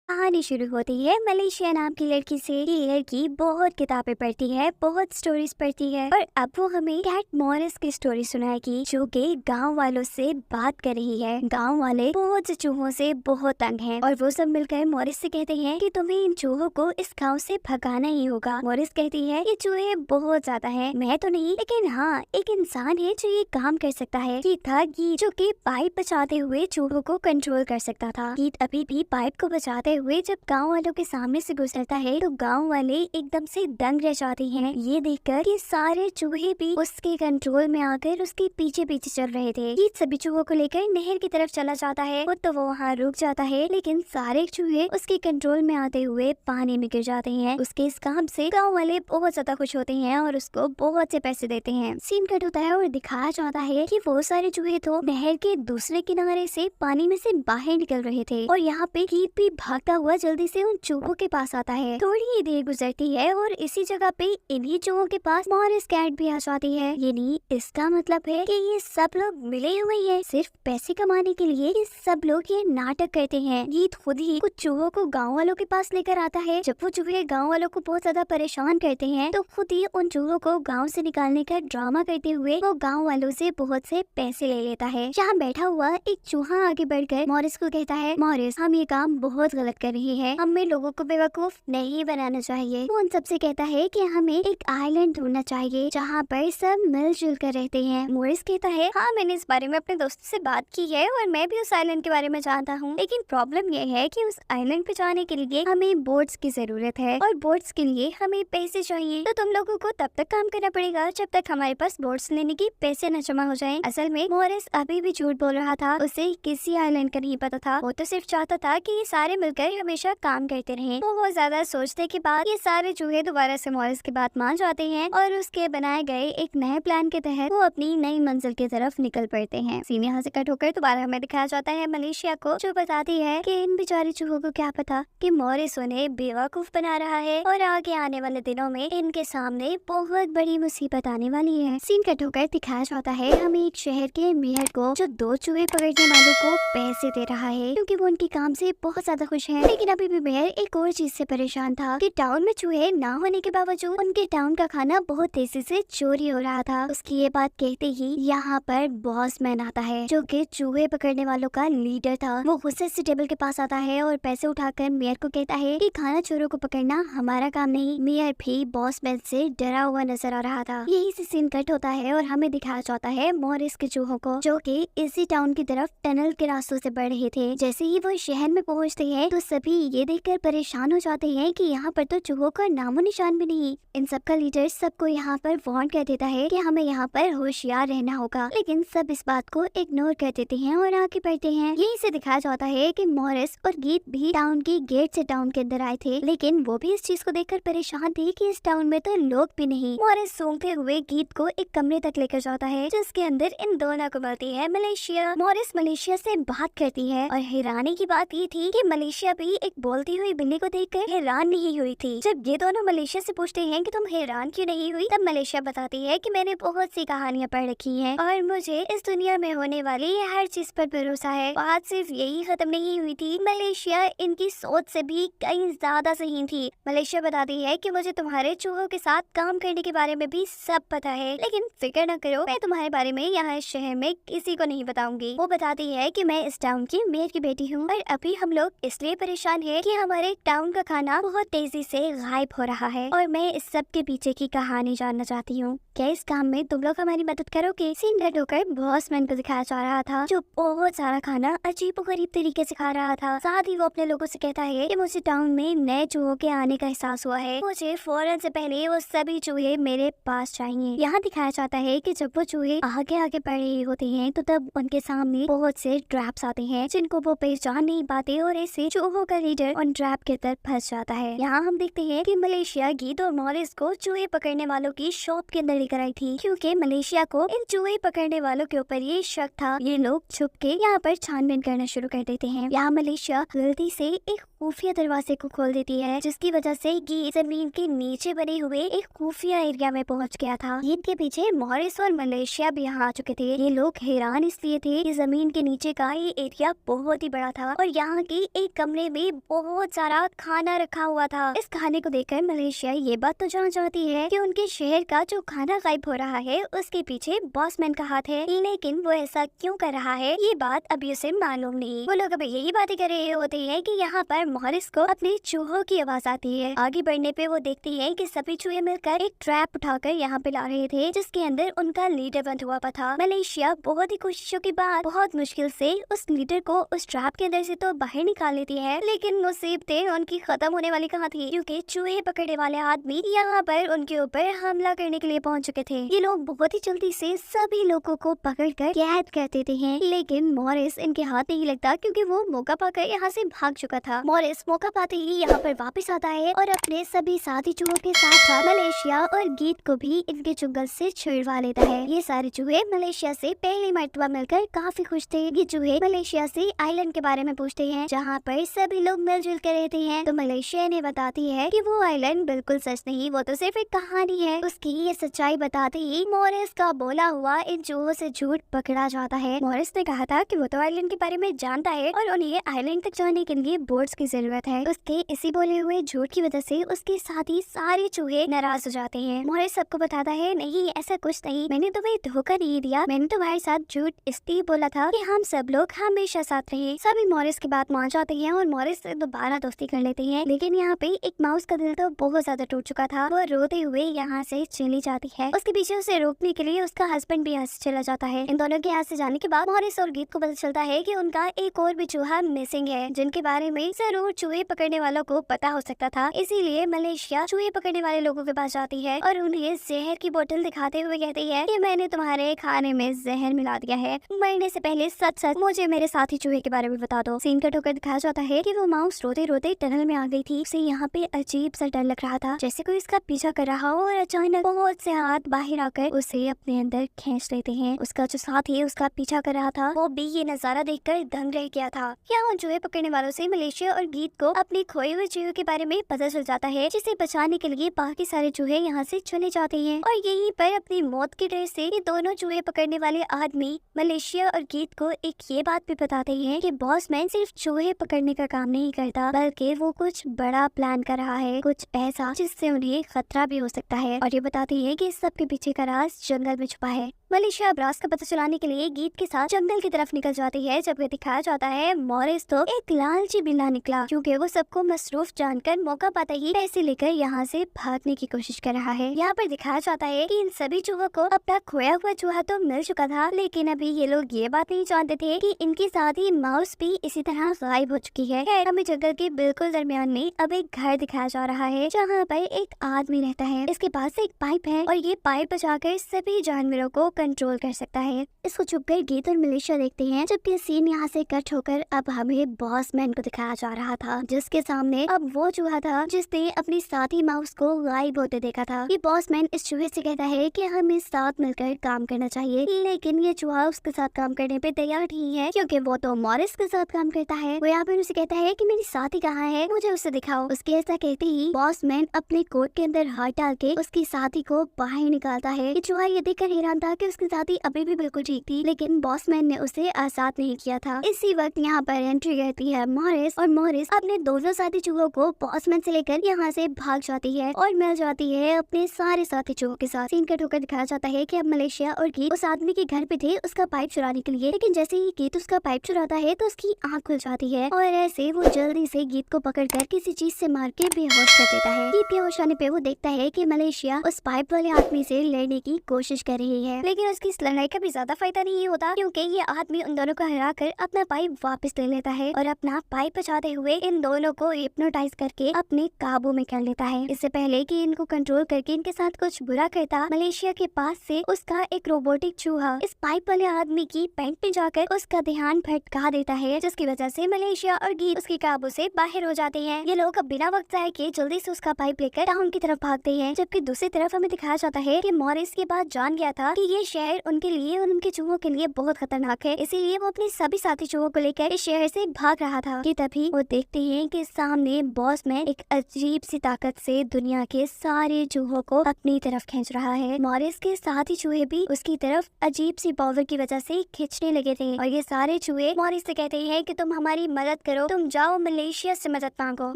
कहानी शुरू होती है मलेशिया नाम की लड़की से। ये लड़की बहुत किताबें पढ़ती है, बहुत स्टोरीज पढ़ती है और अब वो हमें कैट मॉरिस की स्टोरी सुनाएगी, जो कि गांव वालों से बात कर रही है। गांव वाले बहुत से चूहों से बहुत तंग हैं और वो सब मिलकर मॉरिस से कहते हैं कि तुम्हें इन चूहों को इस गांव से भगाना ही होगा। मॉरिस कहती है ये चूहे बहुत ज्यादा हैं, मैं तो नहीं, लेकिन हाँ एक इंसान है जो ये काम कर सकता है। ये था गीत, जो कि पाइप बचाते हुए चूहों को कंट्रोल कर सकता था। गीत अभी भी पाइप को बचाते हुए जब गांव वालों के सामने से गुजरता है तो गांव वाले एकदम से दंग रह जाते हैं, ये देखकर कि सारे चूहे भी उसके कंट्रोल में आकर उसके पीछे पीछे चल रहे थे। गीत सभी चूहों को लेकर नहर की तरफ चला जाता है, वो तो वो वहाँ रुक जाता है, लेकिन सारे चूहे उसके कंट्रोल में आते हुए पानी में गिर जाते हैं। उसके इस काम से गाँव वाले बहुत ज्यादा खुश होते हैं और उसको बहुत से पैसे देते हैं। सीन कट होता है और दिखाया जाता है कि वो सारे चूहे तो नहर के दूसरे किनारे से पानी में से बाहर निकल रहे थे और यहाँ पे गीत भी भागता हुआ जल्दी से उन चूहों के पास आता है। थोड़ी ही देर गुजरती है और इसी जगह पे इन्हीं चूहों के पास मॉरिस कैट भी आ जाती है। यानी इसका मतलब है कि ये सब लोग मिले हुए हैं सिर्फ पैसे कमाने के लिए। ये सब लोग ये नाटक करते हैं। गीत खुद ही कुछ चूहों को गांव वालों के पास लेकर आता है। जब वो चूहे गांव वालों को बहुत ज्यादा परेशान करते हैं तो खुद ही उन चूहों को गाँव से निकालने का ड्रामा करते हुए वो गाँव वालों से बहुत से पैसे ले लेता है। यहाँ बैठा हुआ एक चूहा आगे बढ़कर मॉरिस को कहता है, मॉरिस हम ये काम बहुत गलत कर रही है, हमें लोगों को बेवकूफ नहीं बनाना चाहिए। वो उन सबसे कहता है कि हमें एक आइलैंड ढूंढना चाहिए जहाँ पर सब मिलजुल कर रहते हैं। मॉरिस कहता है, हाँ मैंने इस बारे में अपने दोस्तों से बात की है और मैं भी उस आइलैंड के बारे में जानता हूँ, लेकिन प्रॉब्लम ये है कि उस आइलैंड पे जाने के लिए हमें बोट्स की जरूरत है और बोट्स के लिए हमें पैसे चाहिए। तो तुम लोगों को तब तक काम करना पड़ेगा जब तक हमारे पास बोट्स लेने की पैसे न जमा हो जाएं। असल में मॉरिस अभी भी झूठ बोल रहा था, उसे किसी आइलैंड का नहीं पता था। वो तो सिर्फ चाहता था कि ये सारे मिलकर हमेशा काम करते रहें। वो बहुत ज्यादा सोचने के बाद ये सारे चूहे दोबारा से मॉरिस की बात मान जाते हैं और उसके बनाए गए एक नए प्लान के तहत वो अपनी नई मंजिल की तरफ निकल पड़ते हैं। सीन यहाँ से कट होकर दोबारा हमें दिखाया जाता है मलेशिया को, जो बताती है कि इन बेचारे चूहों को क्या पता कि मॉरिस उन्हें बेवकूफ बना रहा है और आगे आने वाले दिनों में इनके सामने बहुत बड़ी मुसीबत आने वाली है। सीन कट होकर दिखाया जाता है हमें एक शहर के मेयर को, जो 2 चूहे पकड़ने वालों को पैसे दे रहा है क्योंकि वो उनके काम से बहुत ज्यादा खुश है। लेकिन अभी भी मेयर एक और चीज से परेशान था कि टाउन में चूहे ना होने के बावजूद उनके टाउन का खाना बहुत तेजी से चोरी हो रहा था। उसकी ये बात कहते ही यहाँ पर बॉस मैन आता है, जो कि चूहे पकड़ने वालों का लीडर था। वो गुस्से से टेबल के पास आता है और पैसे उठाकर मेयर को कहता है कि खाना चोरों को पकड़ना हमारा काम नहीं। मेयर भी बॉस मैन से डरा हुआ नजर आ रहा था। यही से सीन कट होता है और हमें दिखाया जाता है मॉरिस के चूहों को, जो कि इसी टाउन की तरफ टनल के रास्तों से बढ़ रहे थे। जैसे ही वो शहर में पहुँचते हैं तो सभी ये देखकर परेशान हो जाते हैं कि यहाँ पर तो चूहों का नामो निशान भी नहीं। इन सब का लीडर सबको यहाँ पर वार्न कर देता है कि हमें यहाँ पर होशियार रहना होगा, लेकिन सब इस बात को इग्नोर कर देते हैं और आगे बढ़ते हैं। यहीं से दिखाया जाता है कि मॉरिस और गीत भी टाउन की गेट से टाउन के अंदर आए थे, लेकिन वो भी इस चीज को देखकर परेशान थे कि इस टाउन में तो लोग भी नहीं। मॉरिस सूंघते हुए गीत को एक कमरे तक लेकर जाता है, जिसके अंदर इन दोनों को मिलती है मलेशिया। मॉरिस मलेशिया से बात करती है और हैरानी की बात ये थी कि मलेशिया भी एक बोलती हुई बिल्ली को देखकर हैरान नहीं हुई थी। जब ये दोनों मलेशिया से पूछते हैं कि तुम हैरान क्यों नहीं हुई, तब मलेशिया बताती है कि मैंने बहुत सी कहानियाँ पढ़ रखी हैं और मुझे इस दुनिया में होने वाली हर चीज पर भरोसा है। बात सिर्फ यही खत्म नहीं हुई थी, मलेशिया इनकी सोच से भी कहीं ज्यादा सही थी। मलेशिया बताती है कि मुझे तुम्हारे चूहों के साथ काम करने के बारे में भी सब पता है, लेकिन फिक्र न करो, मैं तुम्हारे बारे में यहाँ इस शहर में किसी को नहीं बताऊंगी। वो बताती है कि मैं इस टाउन की मेयर की बेटी हूँ और अभी हम लोग इसलिए परेशान है कि हमारे टाउन का खाना बहुत तेजी से गायब हो रहा है और मैं इस सब के पीछे की कहानी जानना चाहती हूँ। क्या इस काम में तुम लोग हमारी मदद करोगे? सीन कट होकर बॉस मैन को दिखाया जा रहा था, जो बहुत सारा खाना अजीबोगरीब तरीके से खा रहा था। साथ ही वो अपने लोगों से कहता है कि मुझे टाउन में नए चूहों के आने का एहसास हुआ है, मुझे फौरन से पहले वो सभी चूहे मेरे पास चाहिए। यहाँ दिखाया जाता है कि जब वो चूहे आगे आगे बढ़ रहे होते हैं तो तब उनके सामने बहुत से ट्रैप्स आते हैं जिनको वो पहचान नहीं पाते और ऐसे चूहों का लीडर उन ट्रैप के अंदर फंस जाता है। यहाँ हम देखते हैं कि मलेशिया गीत और मॉरिस को चूहे पकड़ने वालों की शॉप के अंदर लेकर आई थी, क्योंकि मलेशिया को इन चूहे पकड़ने वालों के ऊपर ये शक था। ये लोग छुप के यहाँ पर छानबीन करना शुरू कर देते हैं। यहाँ मलेशिया गलती से एक खुफिया दरवाजे को खोल देती है, जिसकी वजह से गीत जमीन के नीचे बने हुए एक खुफिया एरिया में पहुंच गया था। गीत के पीछे मॉरिस और मलेशिया भी यहाँ आ चुके थे। ये लोग हैरान इसलिए थे कि जमीन के नीचे का ये एरिया बहुत ही बड़ा था और यहाँ की एक कमरे में बहुत सारा खाना रखा हुआ था। इस खाने को देखकर मलेशिया ये बात तो जानना चाहती है कि उनके शहर का जो खाना गायब हो रहा है उसके पीछे बॉसमैन का हाथ है, लेकिन वो ऐसा क्यों कर रहा है ये बात अभी उसे मालूम नहीं। वो लोग अभी यही बातें कर रहे होते हैं कि यहाँ पर मॉरिस को अपने चूहों की आवाज आती है। आगे बढ़ने पे वो देखती है कि सभी चूहे मिलकर एक ट्रैप उठाकर यहाँ पे ला रहे थे, जिसके अंदर उनका लीडर बंद हुआ था। मलेशिया बहुत ही कोशिशों के बाद बहुत मुश्किल से उस लीडर को उस ट्रैप के अंदर से तो बाहर निकाल लेती है, लेकिन मुसीबतें उनकी खत्म होने वाली कहाँ थी, क्योंकि चूहे पकड़ने वाले आदमी यहाँ पर उनके ऊपर हमला करने के लिए पहुँच चुके थे। ये लोग बहुत ही जल्दी से सभी लोगों को पकड़कर कैद कर देते हैं, लेकिन मॉरिस इनके हाथ नहीं लगता क्योंकि वो मौका पाकर यहाँ से भाग चुका था। मॉरिस मौका पाते ही यहाँ पर वापस आता है और अपने सभी साथी चूहों के साथ मलेशिया और गीत को भी इनके चुंगल से छुड़वा लेता है। ये सारे चूहे मलेशिया से पहली मर्तबा मिलकर काफी खुश थे। ये चूहे मलेशिया से आइलैंड के बारे में पूछते हैं जहाँ पर सभी लोग मिलजुल कर रहते हैं, तो मलेशिया इन्हें बताती है कि वो आइलैंड बिल्कुल सच नहीं, वो तो सिर्फ एक कहानी है। उसकी ये सच्चाई बताते ही मॉरिस का बोला हुआ इन चूहों से झूठ पकड़ा जाता है। मॉरिस ने कहा था कि वो तो आइलैंड के बारे में जानता है और उन्हें आइलैंड तक जाने के लिए बोट्स की जरूरत है। उसके इसी बोले हुए झूठ की वजह से उसके साथी सारे चूहे नाराज हो जाते हैं। मॉरिस सबको बताता है नहीं ऐसा कुछ नहीं, मैंने तुम्हें धोखा नहीं दिया, मैंने तुम्हारे साथ झूठ इसलिए बोला था कि हम सब लोग हमेशा साथ रहे। सभी मॉरिस की बात मान जाते हैं और मॉरिस से दोबारा दोस्ती कर लेते हैं, लेकिन यहाँ पे एक माउस का दिल तो बहुत ज्यादा टूट चुका था। वो रोते हुए यहाँ से चली जाती है। उसके पीछे उसे रोकने के लिए उसका हस्बैंड भी यहाँ से चला जाता है। इन दोनों के यहाँ से जाने के बाद मॉरिस और गीत को पता चलता है कि उनका एक और भी चूहा मिसिंग है, जिनके बारे में जरूर चूहे पकड़ने वालों को पता हो सकता था। इसीलिए मलेशिया चूहे पकड़ने वाले लोगों के पास जाती है और उन्हें जहर की बोतल दिखाते हुए कहती है कि मैंने तुम्हारे खाने में जहर मिला दिया है, मरने से पहले सच सच मुझे मेरे साथी चूहे के बारे में बता दो। सीन कट होकर दिखाया जाता है कि वो माउस रोते रोते टनल में आ गई थी। उसे यहाँ पे अजीब सा डर लग रहा था, जैसे कोई इसका पीछा कर रहा हो, और अचानक बहुत से हाथ बाहर आकर उसे अपने अंदर खींच लेते हैं। उसका जो साथी उसका पीछा कर रहा था वो भी ये नजारा देखकर दंग रह गया था। यहाँ उन चूहे पकड़ने वालों से मलेशिया और गीत को अपने खोए हुए चूहे के बारे में पता चल जाता है, जिसे बचाने के लिए बाकी सारे चूहे यहाँ से चले जाते हैं। और यहीं पर अपनी मौत की डर से ये दोनों चूहे पकड़ने वाले आदमी मलेशिया और गीत को एक ये बात भी बताते हैं कि बॉसमैन सिर्फ चूहे पकड़ने का काम नहीं करता, बल्कि वो कुछ बड़ा प्लान कर रहा है, कुछ ऐसा जिससे उन्हें खतरा भी हो सकता है। और ये बताती है कि इस सब के पीछे का राज जंगल में छुपा है। मलेशिया राज का पता चलाने के लिए गीत के साथ जंगल की तरफ निकल जाती है। जब ये दिखाया जाता है मॉरिस तो एक लालची बिल्ला निकला, क्योंकि वो सबको मसरूफ जानकर मौका पाते ही पैसे लेकर यहाँ से भागने की कोशिश कर रहा है। यहाँ पर दिखाया जाता है कि इन सभी चूहों को अपना खोया हुआ चूहा तो मिल चुका था, लेकिन अभी ये लोग ये बात नहीं जानते थे कि इनके साथ ही माउस भी इसी तरह गायब हो चुकी है। हमें जंगल के बिल्कुल दरमियान में अब एक घर दिखाया जा रहा है, जहाँ पर एक आदमी रहता है। इसके पास एक पाइप है और ये पाइप बचाकर सभी जानवरों को कंट्रोल कर सकता है। इसको छुपकर गीत और मलेशिया देखते हैं, जबकि सीन यहाँ से कट होकर अब हमें बॉसमैन को दिखाया जा रहा था, जिसके सामने अब वो चूहा था जिसने अपनी साथी माउस को गायब होते देखा था। ये बॉसमैन इस चूहे से कहता है कि हमें साथ मिलकर काम करना चाहिए, लेकिन ये चूहा उसके साथ काम करने पे तैयार नहीं है, क्योंकि वो तो मॉरिस के साथ काम करता है। वो यहाँ पर उसे कहता है कि मेरी साथी कहाँ है, मुझे उसे दिखाओ। उसके ऐसा कहते ही बॉसमैन अपने कोट के अंदर हाथ डाल के उसकी साथी को बाहर निकालता है। ये चूहा ये देखकर हैरान था कि उसकी साथी अभी भी बिल्कुल ठीक थी, लेकिन बॉसमैन ने उसे आजाद नहीं किया था। इसी वक्त यहाँ पर एंट्री करती है मॉरिस, और मॉरिस अपने दोनों साथी चूहों को बॉसमैन से लेकर यहाँ से भाग जाती है और मिल जाती है अपने सारे साथी चूहों के साथ। सीन कट होकर दिखाया जाता है कि अब मलेशिया और गीत उस आदमी के घर पे थे उसका पाइप चुराने के लिए, लेकिन जैसे ही गीत उसका पाइप चुराता है तो उसकी आँख खुल जाती है और ऐसे वो जल्दी से गीत को पकड़कर किसी चीज से मार के बेहोश कर देता है। गीत बेहोश आने पे वो देखता है कि मलेशिया उस पाइप वाले आदमी से लड़ने की कोशिश कर रही है, लेकिन उसकी इस लड़ाई का भी ज्यादा फायदा नहीं होता, क्योंकि ये आदमी उन दोनों को हरा कर अपना पाइप वापस ले लेता है और अपना पाइप बचाते हुए इन दोनों को हिप्नोटाइज करके अपने काबू में कर लेता है। इससे पहले कि इनको कंट्रोल करके इनके साथ कुछ बुरा करता, मलेशिया के पास से उसका एक रोबोटिक चूहा इस पाइप वाले आदमी की पैंट में जाकर उसका ध्यान भटका देता है, जिसकी वजह से मलेशिया और गीत उसके काबू से बाहर हो जाते हैं। ये लोग अब बिना वक्त जाए के जल्दी से उसका पाइप लेकर टाउन की तरफ भागते हैं, जबकि दूसरी तरफ हमें दिखाया जाता है कि मॉरिस ये बात जान गया था कि ये शहर उनके लिए और उनके चूहों के लिए बहुत खतरनाक है, इसीलिए वो अपने सभी साथी चूहों को लेकर इस शहर से भाग रहा था कि तभी वो देखते हैं कि सामने बॉसमैन एक अजीब सी ताकत से दुनिया के सारे चूहों को अपनी तरफ खींच रहा है। मॉरिस के साथी चूहे भी उसकी तरफ अजीब सी पावर की वजह से खींचने लगे थे और ये सारे चूहे मॉरिस से कहते हैं कि तुम हमारी मदद करो, तुम जाओ मलेशिया से मदद मांगो।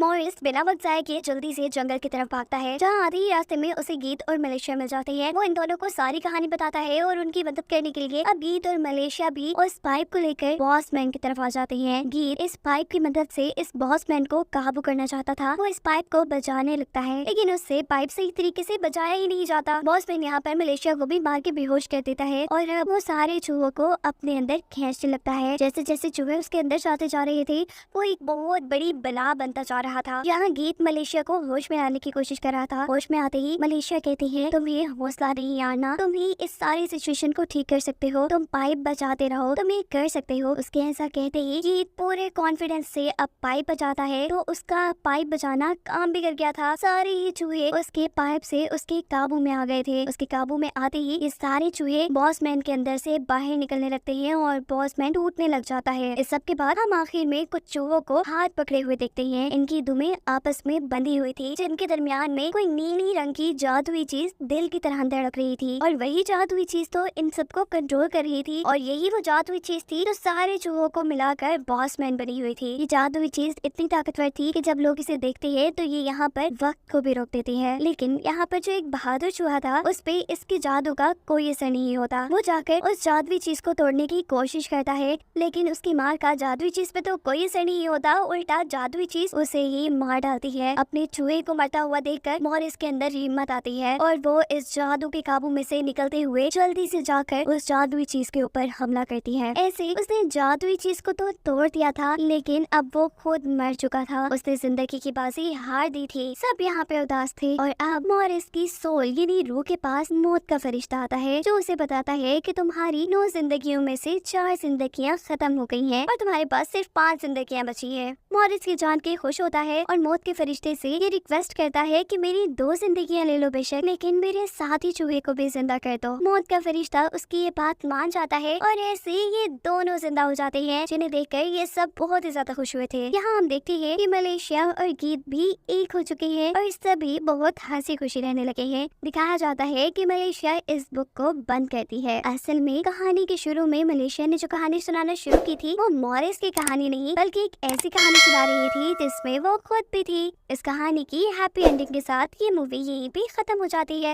मॉरिस बिना वक्त जाए किए जल्दी से जंगल की तरफ भागता है, जहाँ आधे ही रास्ते में उसे गीत और मलेशिया मिल जाते हैं। वो इन दोनों को सारी कहानी बताता है और उनकी मदद करने के लिए अब गीत और मलेशिया भी उस पाइप को लेकर बॉसमैन की तरफ आ जाते हैं। गीत इस पाइप की मदद से इस बॉसमैन को काबू करना चाहता था। वो इस पाइप को बचाने लगता है, लेकिन उससे पाइप सही तरीके से बचाया ही नहीं जाता। बॉसमैन यहाँ पर मलेशिया को भी मार के बेहोश कर देता है और वो सारे चूहों को अपने अंदर खींचने लगता है। जैसे जैसे चूहे उसके अंदर जाते जा रहे थे, वो एक बहुत बड़ी बला बनता जा रहा था। यहाँ गीत मलेशिया को होश में आने की कोशिश कर रहा था। होश में आते ही मलेशिया कहती है, तुम्हें हौसला नहीं आना, तुम ही इस सारी सिचुएशन को ठीक कर सकते हो, तुम पाइप बचाते रहो, तुम ये कर सकते हो। उसके ऐसा कहते ही गीत पूरे कॉन्फिडेंस से अब पाइप बचाता है, तो उसका पाइप बचाना काम भी कर गया था। सारे ही चूहे उसके पाइप से उसके काबू में आ गए थे। उसके काबू में आते ही ये सारे चूहे बॉसमैन के अंदर से बाहर निकलने लगते हैं और बॉसमैन टूटने लग जाता है। इस सब के बाद हम आखिर में कुछ चूहों को हाथ पकड़े हुए देखते हैं। इनकी दुमें आपस में बंधी हुई थी, जिनके दरमियान में कोई नीली रंग की जादुई चीज दिल की तरह धड़क रही थी और वही जादुई चीज तो इन सबको कंट्रोल कर रही थी और यही वो जादुई चीज थी जो सारे चूहों को मिलाकर बॉसमैन बनी हुई थी। ये जादुई चीज इतनी ताकतवर थी कि जब लोग इसे देखते हैं तो ये यहाँ पर वक्त को भी रोक देती है, लेकिन यहाँ पर जो एक बहादुर चूहा था उस पे इसके जादू का कोई असर नहीं होता। वो जाकर उस जादुई चीज को तोड़ने की कोशिश करता है, लेकिन उसकी मार का जादुई चीज पे तो कोई असर नहीं होता, उल्टा जादुई चीज उसे ही मार डालती है। अपने चूहे को मरता हुआ देखकर मॉरिस के अंदर हिम्मत आती है और वो इस जादू के काबू में से निकलते हुए जल्दी से जाकर उस जादुई चीज के ऊपर हमला करती है। ऐसे उसने जादुई चीज को तो तोड़ दिया था, लेकिन अब वो खुद मर चुका था। उसने जिंदगी की बाजी हार दी थी। सब यहाँ पे उदास थे और अब मॉरिस की सोल यानी रूह के पास मौत का फरिश्ता आता है, जो उसे बताता है कि तुम्हारी 9 जिंदगियों में से 4 जिंदगियां खत्म हो गई हैं और तुम्हारे पास सिर्फ 5 जिंदगियां बची है। मॉरिस की जान के खुश होता है और मौत के फरिश्ते से ये रिक्वेस्ट करता है कि मेरी 2 जिंदगियां ले लो बेशक, लेकिन मेरे साथी चूहे को भी जिंदा कर दो। मौत का फरिश्ता उसकी ये बात मान जाता है और ऐसे ये दोनों जिंदा हो जाते हैं, जिन्हें देखकर ये सब बहुत ही ज्यादा खुश हुए थे। यहाँ हम देखते हैं कि मलेशिया और गीत भी एक हो चुके हैं और सभी बहुत हंसी खुशी रहने लगे हैं। दिखाया जाता है कि मलेशिया इस बुक को बंद करती है। असल में कहानी के शुरू में मलेशिया ने जो कहानी सुनाना शुरू की थी वो मॉरिस की कहानी नहीं बल्कि एक ऐसी कहानी सुना रही थी जिसमें वो खुद भी थी। इस कहानी की हैप्पी एंडिंग के साथ ये मूवी यहीं पे खत्म हो जाती है।